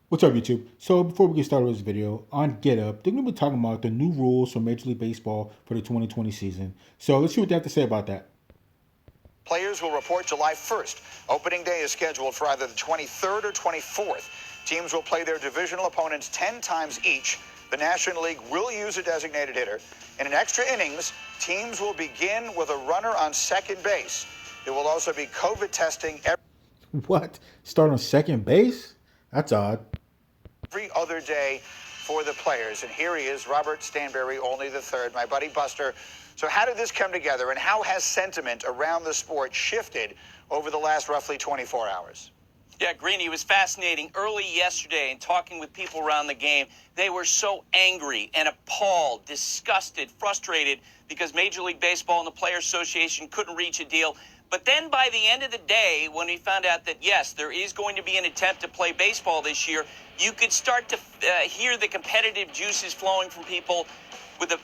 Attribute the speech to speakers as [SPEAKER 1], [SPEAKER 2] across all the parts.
[SPEAKER 1] What's up, YouTube? So before we get started with this video, on Get Up, they're going to be talking about the new rules for Major League Baseball for the 2020 season. So let's see what they have to say about that.
[SPEAKER 2] Players will report July 1st. Opening day is scheduled for either the 23rd or 24th. Teams will play their divisional opponents 10 times each. The National League will use a designated hitter. And in extra innings, teams will begin with a runner on second base. There will also be COVID testing
[SPEAKER 1] What? Start on second base? That's odd.
[SPEAKER 2] every other day for the players. And here he is, Robert Stanberry, only the third, my buddy Buster. So how did this come together, and how has sentiment around the sport shifted over the last roughly 24 hours?
[SPEAKER 3] Yeah, Greeny, it was fascinating. Early yesterday, and talking with people around the game, they were so angry and appalled, disgusted, frustrated because Major League Baseball and the Players Association couldn't reach a deal. But then by the end of the day, when we found out that, yes, there is going to be an attempt to play baseball this year, you could start to hear the competitive juices flowing from people with the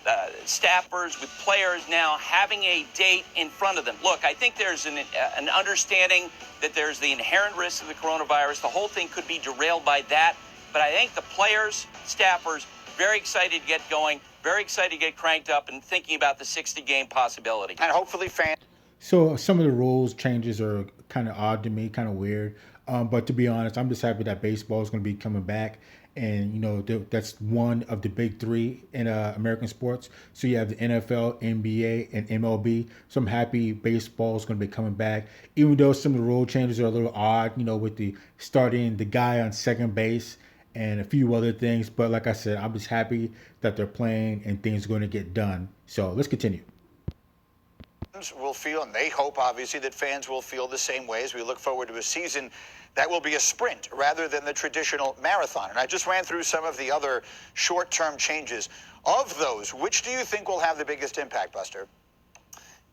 [SPEAKER 3] staffers, with players now having a date in front of them. Look, I think there's an understanding that there's the inherent risk of the coronavirus. The whole thing could be derailed by that. But I think the players, staffers, very excited to get going, very excited to get cranked up and thinking about the 60-game possibility.
[SPEAKER 2] And hopefully fans.
[SPEAKER 1] So some of the rules changes are kind of odd to me, kind of weird. But to be honest, I'm just happy that baseball is going to be coming back. And, that's one of the big three in American sports. So you have the NFL, NBA, and MLB. So I'm happy baseball is going to be coming back, even though some of the rule changes are a little odd, with the starting the guy on second base and a few other things. But like I said, I'm just happy that they're playing and things are going to get done. So let's continue.
[SPEAKER 2] Will feel, and they hope, obviously, that fans will feel the same way as we look forward to a season that will be a sprint rather than the traditional marathon. And I just ran through some of the other short-term changes. Of those, which do you think will have the biggest impact, Buster?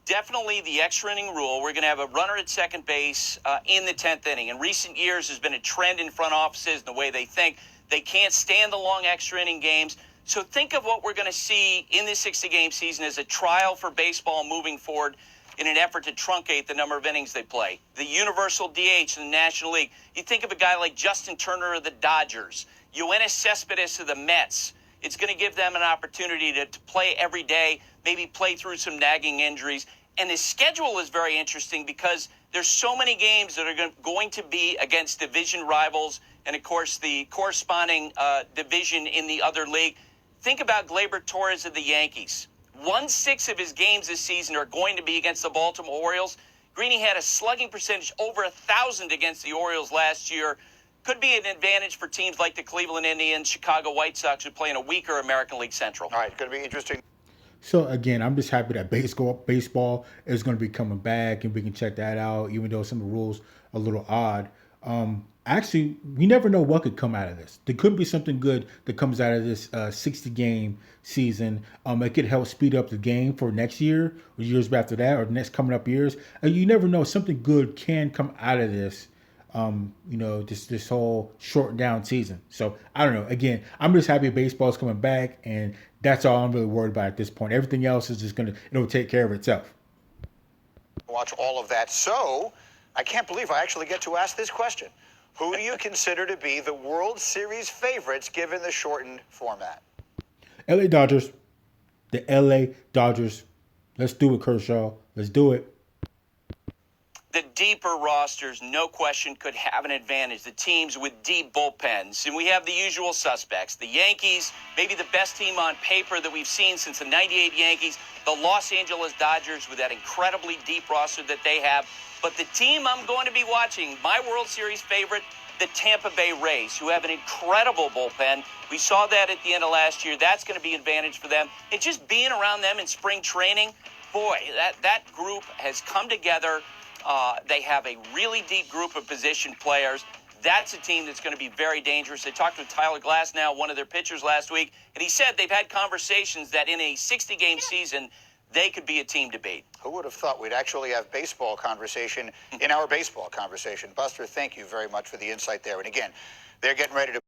[SPEAKER 3] Definitely the extra inning rule. We're going to have a runner at second base in the 10th inning. In recent years, there's been a trend in front offices and the way they think. They can't stand the long extra inning games. So think of what we're going to see in this 60-game season as a trial for baseball moving forward in an effort to truncate the number of innings they play. The universal DH in the National League. You think of a guy like Justin Turner of the Dodgers, Yoenis Cespedes of the Mets. It's going to give them an opportunity to play every day, maybe play through some nagging injuries. And the schedule is very interesting because there's so many games that are going to be against division rivals and, of course, the corresponding division in the other league. Think about Gleyber Torres of the Yankees. 1/6 of his games this season are going to be against the Baltimore Orioles. Greeny had a slugging percentage over 1,000 against the Orioles last year. Could be an advantage for teams like the Cleveland Indians, Chicago White Sox, who play in a weaker American League Central.
[SPEAKER 2] All right, going to be interesting.
[SPEAKER 1] So again, I'm just happy that baseball is going to be coming back, and we can check that out, even though some of the rules are a little odd. Actually, we never know what could come out of this. There could be something good that comes out of this 60-game season. It could help speed up the game for next year, or years after that, or next coming up years. You never know. Something good can come out of this. This whole shortened down season. So I don't know. Again, I'm just happy baseball is coming back, and that's all I'm really worried about at this point. Everything else is just it'll take care of itself.
[SPEAKER 2] Watch all of that. So I can't believe I actually get to ask this question. Who do you consider to be the World Series favorites given the shortened format?
[SPEAKER 1] LA Dodgers. The LA Dodgers. Let's do it, Kershaw. Let's do it.
[SPEAKER 3] The deeper rosters, no question, could have an advantage. The teams with deep bullpens. And we have the usual suspects. The Yankees, maybe the best team on paper that we've seen since the 98 Yankees. The Los Angeles Dodgers with that incredibly deep roster that they have. But the team I'm going to be watching, my World Series favorite, the Tampa Bay Rays, who have an incredible bullpen. We saw that at the end of last year. That's going to be an advantage for them. And just being around them in spring training, boy, that group has come together. They have a really deep group of position players. That's a team that's going to be very dangerous. They talked with Tyler Glasnow, one of their pitchers, last week, and he said they've had conversations that in a 60-game season, they could be a team to beat.
[SPEAKER 2] Who would have thought we'd actually have baseball conversation in our baseball conversation? Buster, thank you very much for the insight there. And again, they're getting ready to